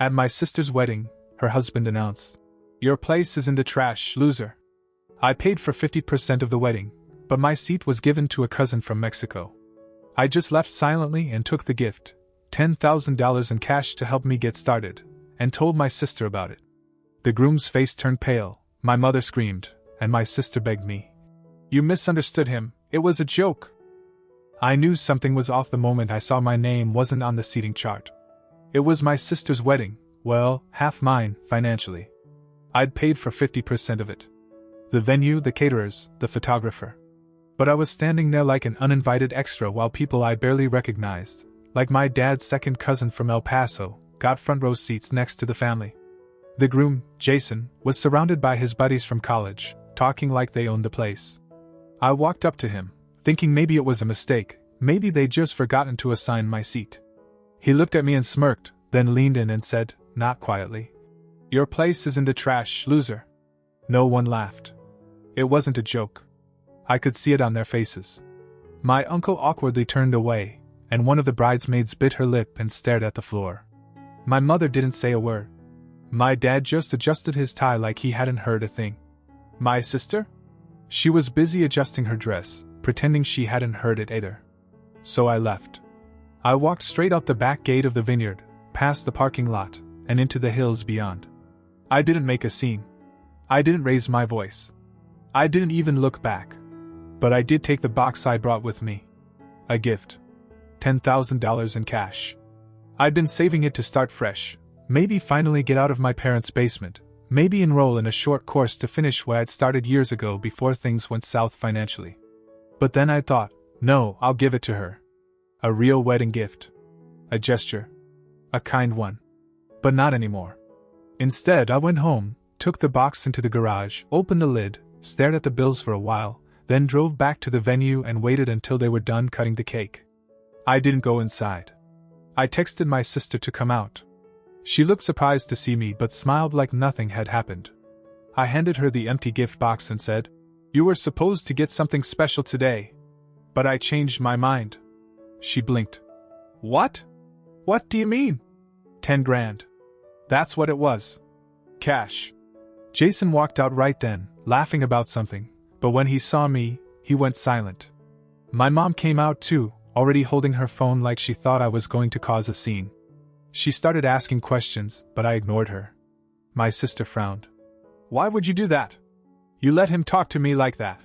At my sister's wedding, her husband announced, "Your place is in the trash, loser." I paid for 50% of the wedding, but my seat was given to a cousin from Mexico. I just left silently and took the gift, $10,000 in cash to help me get started, and told my sister about it. The groom's face turned pale, my mother screamed, and my sister begged me. "You misunderstood him, it was a joke." I knew something was off the moment I saw my name wasn't on the seating chart. It was my sister's wedding, well, half mine, financially. I'd paid for 50% of it. The venue, the caterers, the photographer. But I was standing there like an uninvited extra while people I barely recognized, like my dad's second cousin from El Paso, got front row seats next to the family. The groom, Jason, was surrounded by his buddies from college, talking like they owned the place. I walked up to him, thinking maybe it was a mistake, maybe they'd just forgotten to assign my seat. He looked at me and smirked, then leaned in and said, not quietly, "Your place is in the trash, loser." No one laughed. It wasn't a joke. I could see it on their faces. My uncle awkwardly turned away, and one of the bridesmaids bit her lip and stared at the floor. My mother didn't say a word. My dad just adjusted his tie like he hadn't heard a thing. My sister? She was busy adjusting her dress, pretending she hadn't heard it either. So I left. I walked straight out the back gate of the vineyard, past the parking lot, and into the hills beyond. I didn't make a scene. I didn't raise my voice. I didn't even look back. But I did take the box I brought with me. A gift. $10,000 in cash. I'd been saving it to start fresh, maybe finally get out of my parents' basement, maybe enroll in a short course to finish where I'd started years ago before things went south financially. But then I thought, no, I'll give it to her. A real wedding gift. A gesture. A kind one. But not anymore. Instead, I went home, took the box into the garage, opened the lid, stared at the bills for a while, then drove back to the venue and waited until they were done cutting the cake. I didn't go inside. I texted my sister to come out. She looked surprised to see me but smiled like nothing had happened. I handed her the empty gift box and said, "You were supposed to get something special today. But I changed my mind." She blinked. "What? What do you mean?" 10 grand. That's what it was. Cash. Jason walked out right then, laughing about something, but when he saw me, he went silent. My mom came out too, already holding her phone like she thought I was going to cause a scene. She started asking questions, but I ignored her. My sister frowned. "Why would you do that? You let him talk to me like that.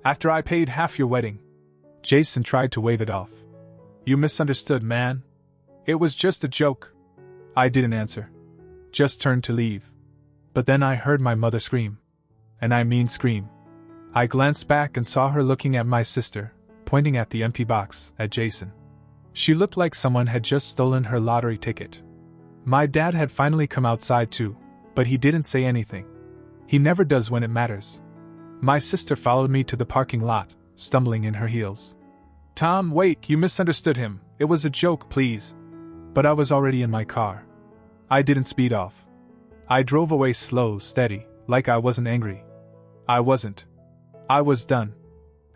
After I paid half your wedding." Jason tried to wave it off. "You misunderstood, man. It was just a joke." I didn't answer. Just turned to leave. But then I heard my mother scream. And I mean scream. I glanced back and saw her looking at my sister, pointing at the empty box, at Jason. She looked like someone had just stolen her lottery ticket. My dad had finally come outside too, but he didn't say anything. He never does when it matters. My sister followed me to the parking lot, stumbling in her heels. "Tom, wait, you misunderstood him. It was a joke, please." But I was already in my car. I didn't speed off. I drove away slow, steady, like I wasn't angry. I wasn't. I was done.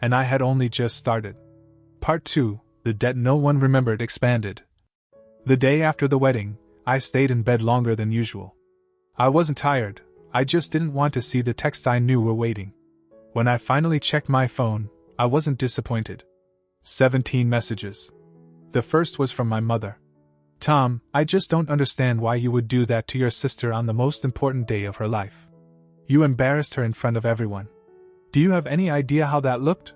And I had only just started. Part 2, the debt no one remembered expanded. The day after the wedding, I stayed in bed longer than usual. I wasn't tired, I just didn't want to see the texts I knew were waiting. When I finally checked my phone, I wasn't disappointed. 17 messages. The first was from my mother. "Tom, I just don't understand why you would do that to your sister on the most important day of her life. You embarrassed her in front of everyone. Do you have any idea how that looked?"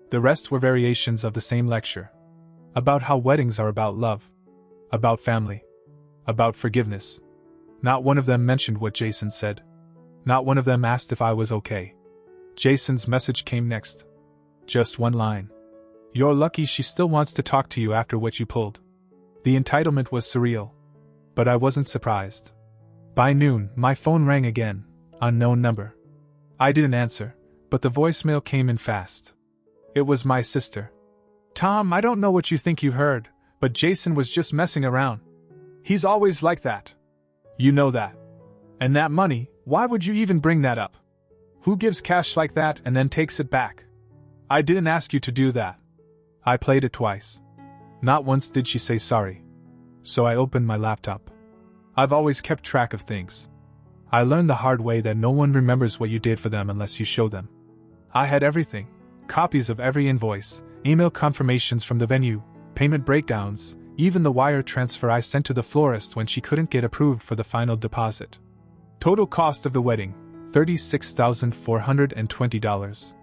The rest were variations of the same lecture. About how weddings are about love. About family. About forgiveness. Not one of them mentioned what Jason said. Not one of them asked if I was okay. Jason's message came next. Just one line. "You're lucky she still wants to talk to you after what you pulled." The entitlement was surreal. But I wasn't surprised. By noon, my phone rang again, unknown number. I didn't answer, but the voicemail came in fast. It was my sister. "Tom, I don't know what you think you heard, but Jason was just messing around. He's always like that. You know that. And that money, why would you even bring that up? Who gives cash like that and then takes it back? I didn't ask you to do that." I played it twice. Not once did she say sorry. So I opened my laptop. I've always kept track of things. I learned the hard way that no one remembers what you did for them unless you show them. I had everything: copies of every invoice, email confirmations from the venue, payment breakdowns, even the wire transfer I sent to the florist when she couldn't get approved for the final deposit. Total cost of the wedding, $36,420.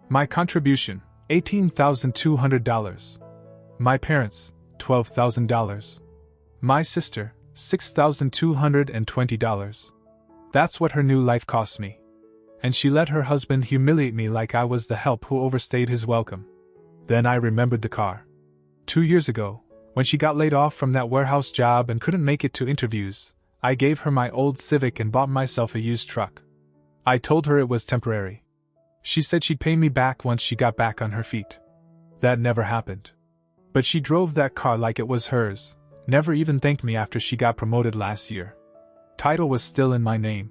My contribution, $18,200. My parents, $12,000. My sister, $6,220. That's what her new life cost me. And she let her husband humiliate me like I was the help who overstayed his welcome. Then I remembered the car. 2 years ago, when she got laid off from that warehouse job and couldn't make it to interviews, I gave her my old Civic and bought myself a used truck. I told her it was temporary. She said she'd pay me back once she got back on her feet. That never happened. But she drove that car like it was hers, never even thanked me after she got promoted last year. Title was still in my name.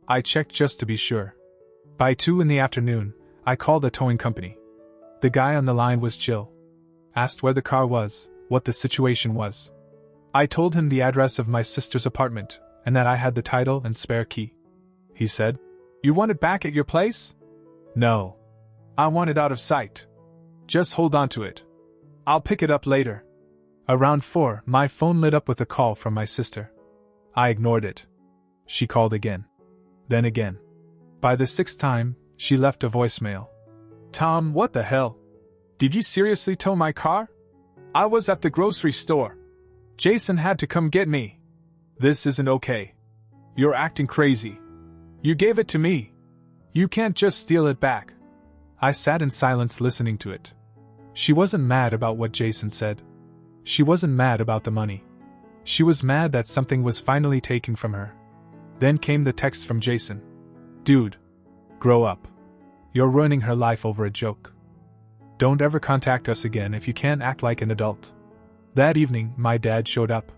I checked just to be sure. By 2 in the afternoon, I called the towing company. The guy on the line was chill. Asked where the car was, what the situation was. I told him the address of my sister's apartment, and that I had the title and spare key. He said, "You want it back at your place?" "No. I want it out of sight. Just hold on to it. I'll pick it up later." Around 4, my phone lit up with a call from my sister. I ignored it. She called again. Then again. By the 6th time, she left a voicemail. "Tom, what the hell? Did you seriously tow my car? I was at the grocery store. Jason had to come get me. This isn't okay. You're acting crazy. You gave it to me. You can't just steal it back." I sat in silence listening to it. She wasn't mad about what Jason said. She wasn't mad about the money. She was mad that something was finally taken from her. Then came the text from Jason. "Dude, grow up. You're ruining her life over a joke. Don't ever contact us again if you can't act like an adult." That evening, my dad showed up.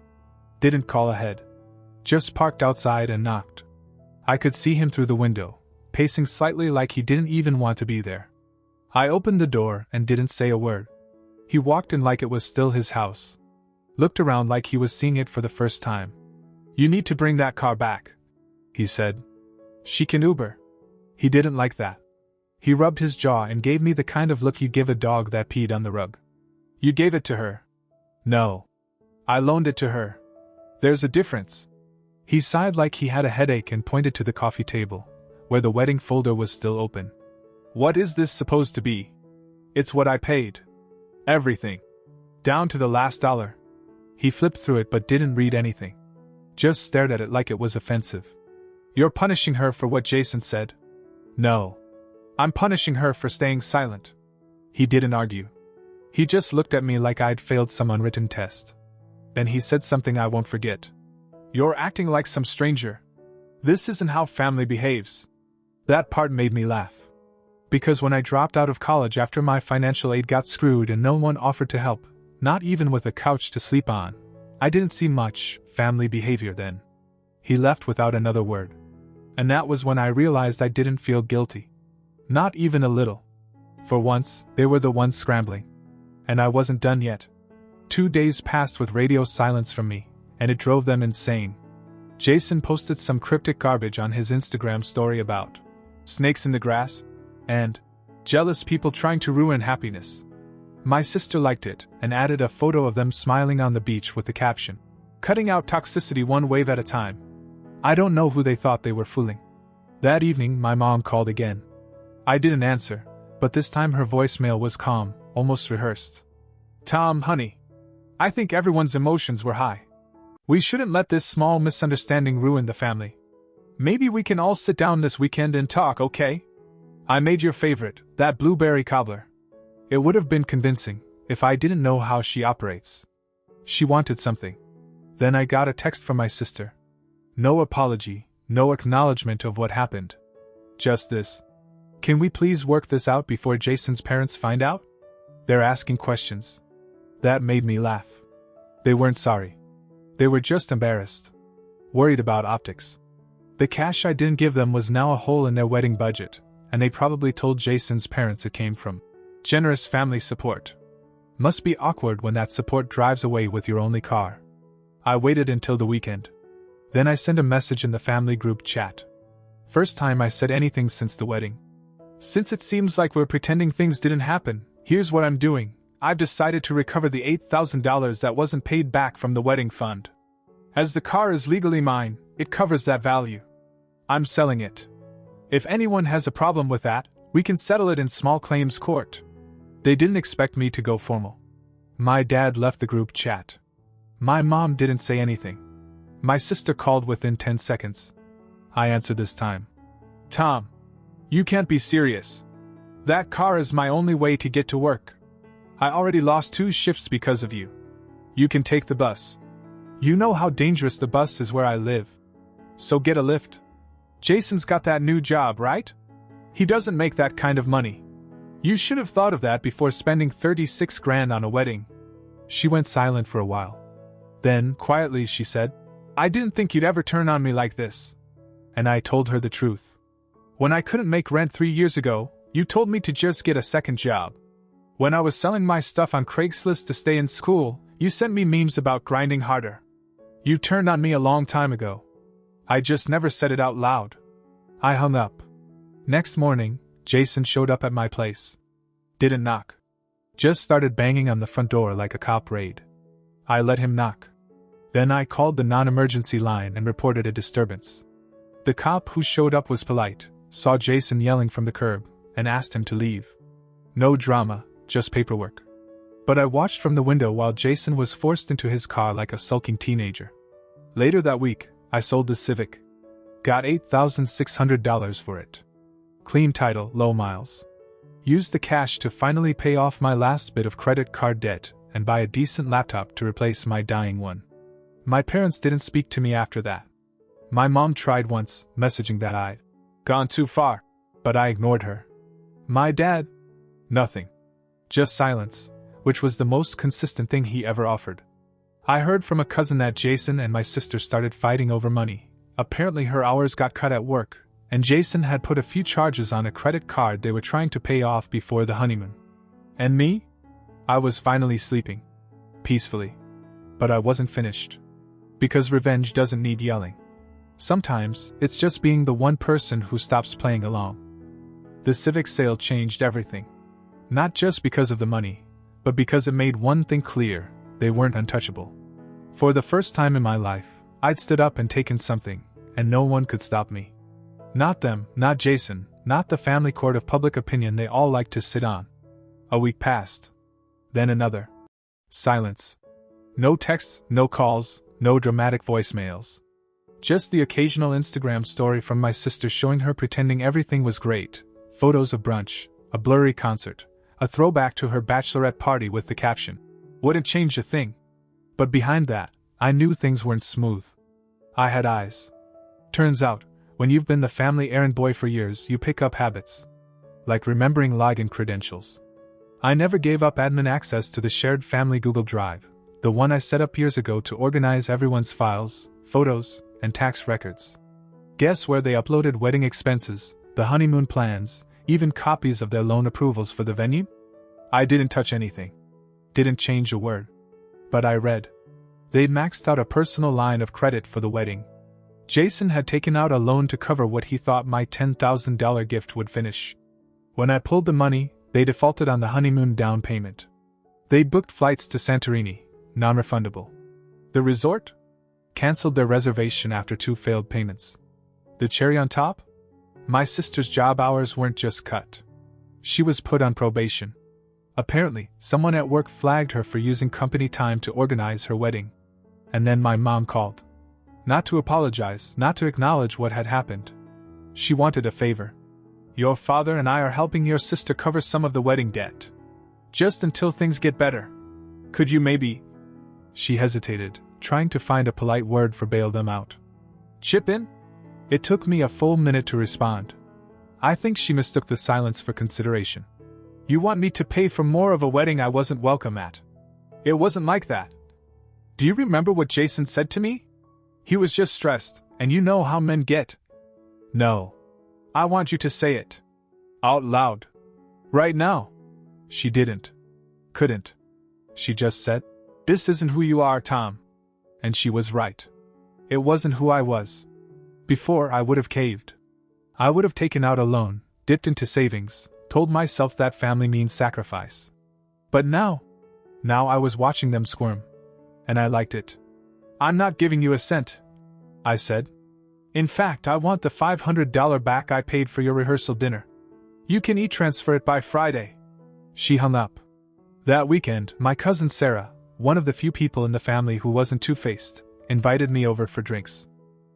Didn't call ahead. Just parked outside and knocked. I could see him through the window, pacing slightly like he didn't even want to be there. I opened the door and didn't say a word. He walked in like it was still his house. Looked around like he was seeing it for the first time. "You need to bring that car back," he said. "She can Uber." He didn't like that. He rubbed his jaw and gave me the kind of look you give a dog that peed on the rug. "You gave it to her." "No. I loaned it to her. There's a difference." He sighed like he had a headache and pointed to the coffee table, where the wedding folder was still open. "What is this supposed to be?" "It's what I paid. Everything. Down to the last dollar." He flipped through it but didn't read anything. Just stared at it like it was offensive. "You're punishing her for what Jason said?" "No. I'm punishing her for staying silent." He didn't argue. He just looked at me like I'd failed some unwritten test. Then he said something I won't forget. "You're acting like some stranger. This isn't how family behaves." That part made me laugh. Because when I dropped out of college after my financial aid got screwed and no one offered to help, not even with a couch to sleep on, I didn't see much family behavior then. He left without another word. And that was when I realized I didn't feel guilty. Not even a little. For once, they were the ones scrambling. And I wasn't done yet. 2 days passed with radio silence from me, and it drove them insane. Jason posted some cryptic garbage on his Instagram story about snakes in the grass and jealous people trying to ruin happiness. My sister liked it and added a photo of them smiling on the beach with the caption, "Cutting out toxicity one wave at a time." I don't know who they thought they were fooling. That evening, my mom called again. I didn't answer, but this time her voicemail was calm, almost rehearsed. "Tom, honey. I think everyone's emotions were high. We shouldn't let this small misunderstanding ruin the family. Maybe we can all sit down this weekend and talk, okay? I made your favorite, that blueberry cobbler." It would have been convincing if I didn't know how she operates. She wanted something. Then I got a text from my sister. No apology, no acknowledgement of what happened. Just this. "Can we please work this out before Jason's parents find out? They're asking questions." That made me laugh. They weren't sorry. They were just embarrassed. Worried about optics. The cash I didn't give them was now a hole in their wedding budget, and they probably told Jason's parents it came from generous family support. Must be awkward when that support drives away with your only car. I waited until the weekend. Then I sent a message in the family group chat. First time I said anything since the wedding. Since it seems like we're pretending things didn't happen, here's what I'm doing. I've decided to recover the $8,000 that wasn't paid back from the wedding fund. As the car is legally mine, it covers that value. I'm selling it. If anyone has a problem with that, we can settle it in small claims court. They didn't expect me to go formal. My dad left the group chat. My mom didn't say anything. My sister called within 10 seconds. I answered this time. Tom, you can't be serious. That car is my only way to get to work. I already lost 2 shifts because of you. You can take the bus. You know how dangerous the bus is where I live. So get a lift. Jason's got that new job, right? He doesn't make that kind of money. You should have thought of that before spending 36 grand on a wedding. She went silent for a while. Then, quietly, she said, I didn't think you'd ever turn on me like this. And I told her the truth. When I couldn't make rent 3 years ago, you told me to just get a second job. When I was selling my stuff on Craigslist to stay in school, you sent me memes about grinding harder. You turned on me a long time ago. I just never said it out loud. I hung up. Next morning, Jason showed up at my place. Didn't knock. Just started banging on the front door like a cop raid. I let him knock. Then I called the non-emergency line and reported a disturbance. The cop who showed up was polite, saw Jason yelling from the curb, and asked him to leave. No drama, just paperwork. But I watched from the window while Jason was forced into his car like a sulking teenager. Later that week, I sold the Civic. Got $8,600 for it. Clean title, low miles. Used the cash to finally pay off my last bit of credit card debt and buy a decent laptop to replace my dying one. My parents didn't speak to me after that. My mom tried once, messaging that I'd gone too far, but I ignored her. My dad? Nothing. Just silence, which was the most consistent thing he ever offered. I heard from a cousin that Jason and my sister started fighting over money. Apparently her hours got cut at work, and Jason had put a few charges on a credit card they were trying to pay off before the honeymoon. And me? I was finally sleeping. Peacefully. But I wasn't finished. Because revenge doesn't need yelling. Sometimes, it's just being the one person who stops playing along. The Civic sale changed everything. Not just because of the money, but because it made one thing clear: they weren't untouchable. For the first time in my life, I'd stood up and taken something, and no one could stop me. Not them, not Jason, not the family court of public opinion they all like to sit on. A week passed. Then another. Silence. No texts, no calls, no dramatic voicemails. Just the occasional Instagram story from my sister showing her pretending everything was great, photos of brunch, a blurry concert, a throwback to her bachelorette party with the caption, "Wouldn't change a thing." But behind that, I knew things weren't smooth. I had eyes. Turns out, when you've been the family errand boy for years, you pick up habits. Like remembering login credentials. I never gave up admin access to the shared family Google Drive, the one I set up years ago to organize everyone's files, photos, and tax records. Guess where they uploaded wedding expenses, the honeymoon plans, even copies of their loan approvals for the venue? I didn't touch anything. Didn't change a word. But I read. They'd maxed out a personal line of credit for the wedding. Jason had taken out a loan to cover what he thought my $10,000 gift would finish. When I pulled the money, they defaulted on the honeymoon down payment. They booked flights to Santorini, non-refundable. The resort? Cancelled their reservation after 2 failed payments. The cherry on top? My sister's job hours weren't just cut. She was put on probation. Apparently, someone at work flagged her for using company time to organize her wedding. And then my mom called. Not to apologize, not to acknowledge what had happened. She wanted a favor. Your father and I are helping your sister cover some of the wedding debt. Just until things get better. Could you maybe... She hesitated, trying to find a polite word for bail them out. Chip in? It took me a full minute to respond. I think she mistook the silence for consideration. You want me to pay for more of a wedding I wasn't welcome at? It wasn't like that. Do you remember what Jason said to me? He was just stressed, and you know how men get. No. I want you to say it. Out loud. Right now. She didn't. Couldn't. She just said, "This isn't who you are, Tom." And she was right. It wasn't who I was. Before, I would have caved. I would have taken out a loan, dipped into savings, told myself that family means sacrifice. But now I was watching them squirm. And I liked it. "I'm not giving you a cent," I said. "In fact, I want the $500 back I paid for your rehearsal dinner. You can e-transfer it by Friday." She hung up. That weekend, my cousin Sarah, one of the few people in the family who wasn't two-faced, invited me over for drinks.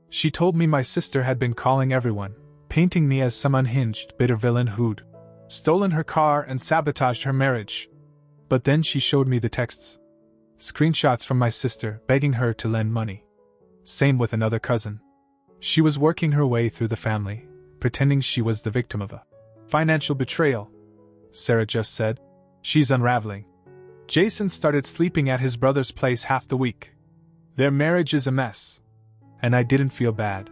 She told me my sister had been calling everyone, painting me as some unhinged, bitter villain who'd stolen her car and sabotaged her marriage. But then she showed me the texts. Screenshots from my sister begging her to lend money. Same with another cousin. She was working her way through the family, pretending she was the victim of a financial betrayal. Sarah just said, "She's unraveling." Jason started sleeping at his brother's place half the week. Their marriage is a mess. And I didn't feel bad.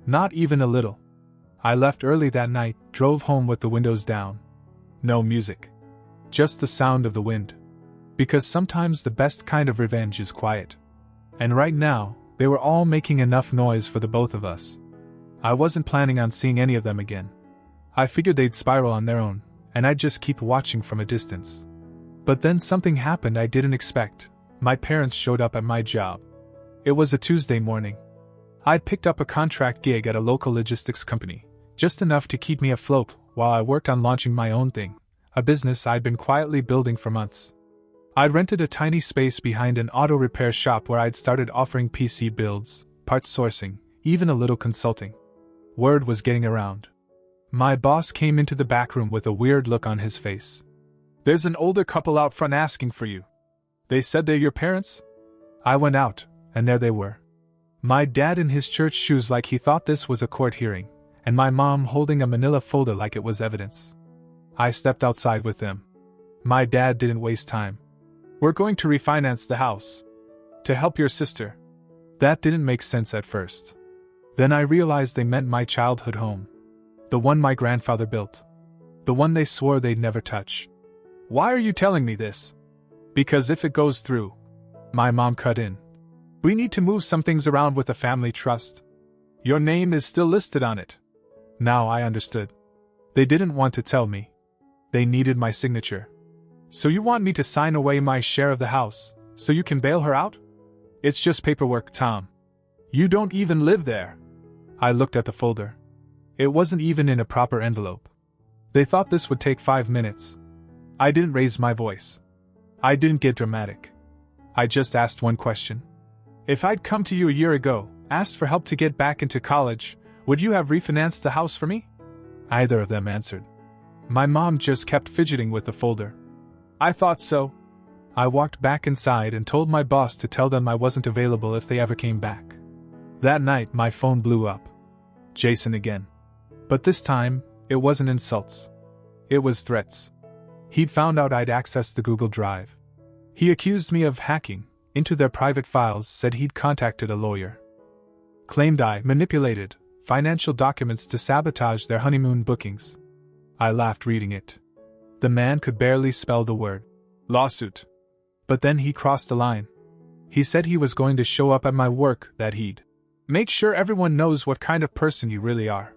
Not even a little. I left early that night, drove home with the windows down. No music. Just the sound of the wind. Because sometimes the best kind of revenge is quiet. And right now, they were all making enough noise for the both of us. I wasn't planning on seeing any of them again. I figured they'd spiral on their own, and I'd just keep watching from a distance. But then something happened I didn't expect. My parents showed up at my job. It was a Tuesday morning. I'd picked up a contract gig at a local logistics company, just enough to keep me afloat while I worked on launching my own thing, a business I'd been quietly building for months. I'd rented a tiny space behind an auto repair shop where I'd started offering PC builds, parts sourcing, even a little consulting. Word was getting around. My boss came into the back room with a weird look on his face. "There's an older couple out front asking for you. They said they're your parents?" I went out, and there they were. My dad in his church shoes like he thought this was a court hearing, and my mom holding a manila folder like it was evidence. I stepped outside with them. My dad didn't waste time. "We're going to refinance the house. To help your sister." That didn't make sense at first. Then I realized they meant my childhood home. The one my grandfather built. The one they swore they'd never touch. "Why are you telling me this?" "Because if it goes through," my mom cut in, "we need to move some things around with the family trust. Your name is still listed on it." Now I understood. They didn't want to tell me. They needed my signature. "So you want me to sign away my share of the house, so you can bail her out?" "It's just paperwork, Tom. You don't even live there." I looked at the folder. It wasn't even in a proper envelope. They thought this would take 5 minutes. I didn't raise my voice. I didn't get dramatic. I just asked one question. "If I'd come to you a year ago, asked for help to get back into college, would you have refinanced the house for me?" Either of them answered. My mom just kept fidgeting with the folder. "I thought so." I walked back inside and told my boss to tell them I wasn't available if they ever came back. That night my phone blew up. Jason again. But this time, it wasn't insults. It was threats. He'd found out I'd accessed the Google Drive. He accused me of hacking into their private files, said he'd contacted a lawyer. Claimed I manipulated financial documents to sabotage their honeymoon bookings. I laughed reading it. The man could barely spell the word lawsuit. But then he crossed the line. He said he was going to show up at my work, that he'd make sure everyone knows what kind of person you really are.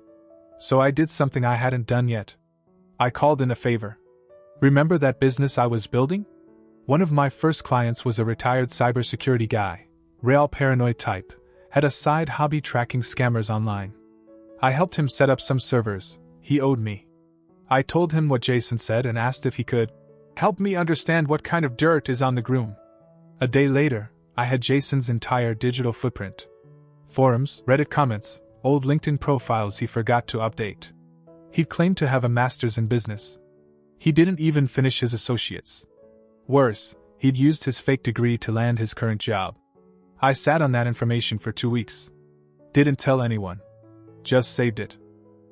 So I did something I hadn't done yet. I called in a favor. Remember that business I was building? One of my first clients was a retired cybersecurity guy, real paranoid type, had a side hobby tracking scammers online. I helped him set up some servers. He owed me. I told him what Jason said and asked if he could help me understand what kind of dirt is on the Groom. A day later, I had Jason's entire digital footprint. Forums, Reddit comments, old LinkedIn profiles he forgot to update. He'd claimed to have a master's in business. He didn't even finish his associates. Worse, he'd used his fake degree to land his current job. I sat on that information for 2 weeks. Didn't tell anyone. Just saved it.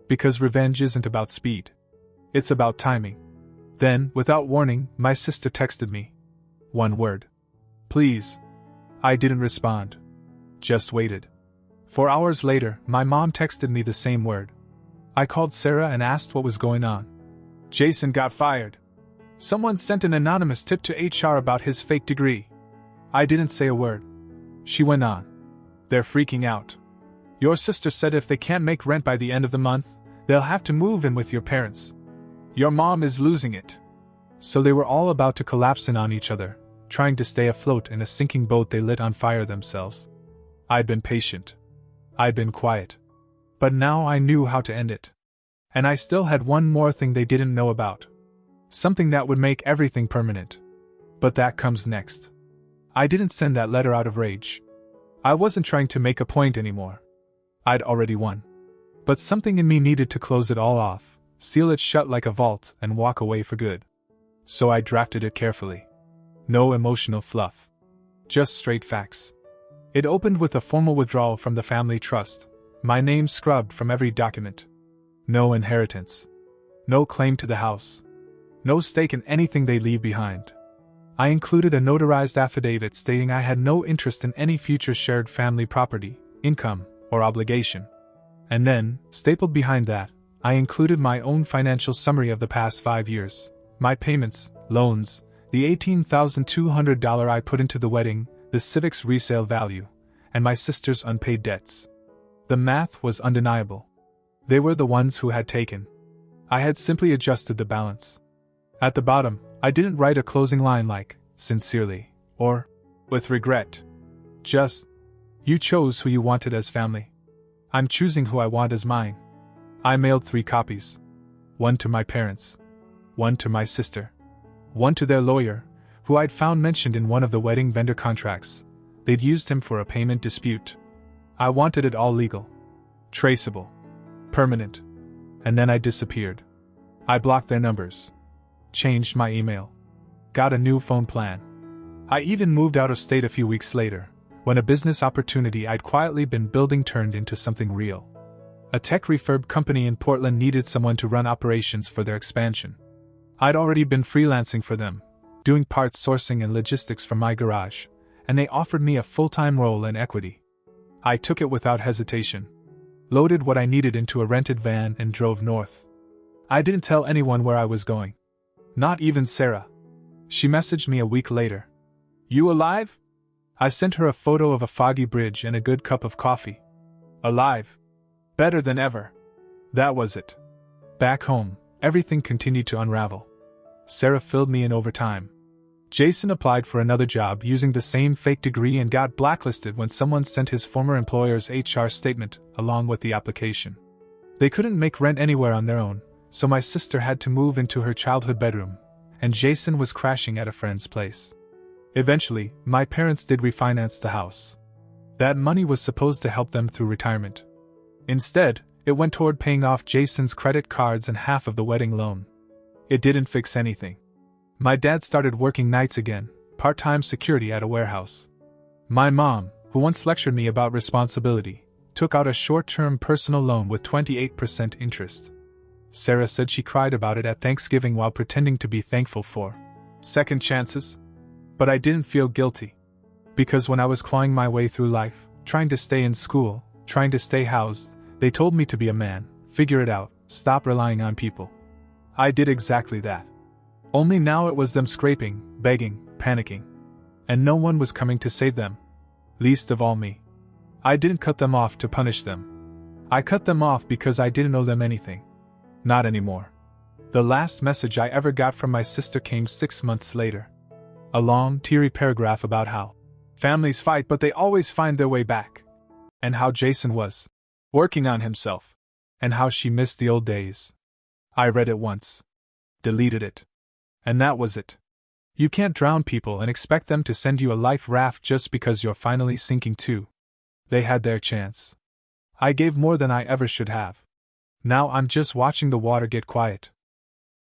Because revenge isn't about speed. It's about timing. Then, without warning, my sister texted me. One word. "Please." I didn't respond. Just waited. 4 hours later, my mom texted me the same word. I called Sarah and asked what was going on. "Jason got fired. Someone sent an anonymous tip to HR about his fake degree." I didn't say a word. She went on. They're freaking out. Your sister said if they can't make rent by the end of the month, they'll have to move in with your parents. Your mom is losing it. So they were all about to collapse in on each other, trying to stay afloat in a sinking boat they lit on fire themselves. I'd been patient. I'd been quiet. But now I knew how to end it. And I still had one more thing they didn't know about. Something that would make everything permanent. But that comes next. I didn't send that letter out of rage. I wasn't trying to make a point anymore. I'd already won. But something in me needed to close it all off, seal it shut like a vault, and walk away for good. So I drafted it carefully. No emotional fluff. Just straight facts. It opened with a formal withdrawal from the family trust, my name scrubbed from every document. No inheritance. No claim to the house. No stake in anything they leave behind. I included a notarized affidavit stating I had no interest in any future shared family property, income, or obligation. And then, stapled behind that, I included my own financial summary of the past 5 years, my payments, loans, the $18,200 I put into the wedding, the Civic's resale value, and my sister's unpaid debts. The math was undeniable. They were the ones who had taken. I had simply adjusted the balance. At the bottom, I didn't write a closing line like, sincerely, or, with regret. Just, you chose who you wanted as family. I'm choosing who I want as mine. I mailed 3 copies. 1 to my parents. 1 to my sister. 1 to their lawyer, who I'd found mentioned in one of the wedding vendor contracts. They'd used him for a payment dispute. I wanted it all legal. Traceable. Permanent. And then I disappeared. I blocked their numbers. Changed my email. Got a new phone plan. I even moved out of state a few weeks later, when a business opportunity I'd quietly been building turned into something real. A tech refurb company in Portland needed someone to run operations for their expansion. I'd already been freelancing for them, doing parts sourcing and logistics from my garage, and they offered me a full-time role in equity. I took it without hesitation. Loaded what I needed into a rented van and drove north. I didn't tell anyone where I was going. Not even Sarah. She messaged me a week later. You alive? I sent her a photo of a foggy bridge and a good cup of coffee. Alive. Better than ever. That was it. Back home, everything continued to unravel. Sarah filled me in over time. Jason applied for another job using the same fake degree and got blacklisted when someone sent his former employer's HR statement along with the application. They couldn't make rent anywhere on their own, so my sister had to move into her childhood bedroom, and Jason was crashing at a friend's place. Eventually, my parents did refinance the house. That money was supposed to help them through retirement. Instead, it went toward paying off Jason's credit cards and half of the wedding loan. It didn't fix anything. My dad started working nights again, part-time security at a warehouse. My mom, who once lectured me about responsibility, took out a short-term personal loan with 28% interest. Sarah said she cried about it at Thanksgiving while pretending to be thankful for second chances. But I didn't feel guilty. Because when I was clawing my way through life, trying to stay in school, trying to stay housed, they told me to be a man, figure it out, stop relying on people. I did exactly that. Only now it was them scraping, begging, panicking. And no one was coming to save them. Least of all me. I didn't cut them off to punish them. I cut them off because I didn't owe them anything. Not anymore. The last message I ever got from my sister came 6 months later. A long, teary paragraph about how families fight but they always find their way back. And how Jason was working on himself. And how she missed the old days. I read it once. Deleted it. And that was it. You can't drown people and expect them to send you a life raft just because you're finally sinking too. They had their chance. I gave more than I ever should have. Now I'm just watching the water get quiet.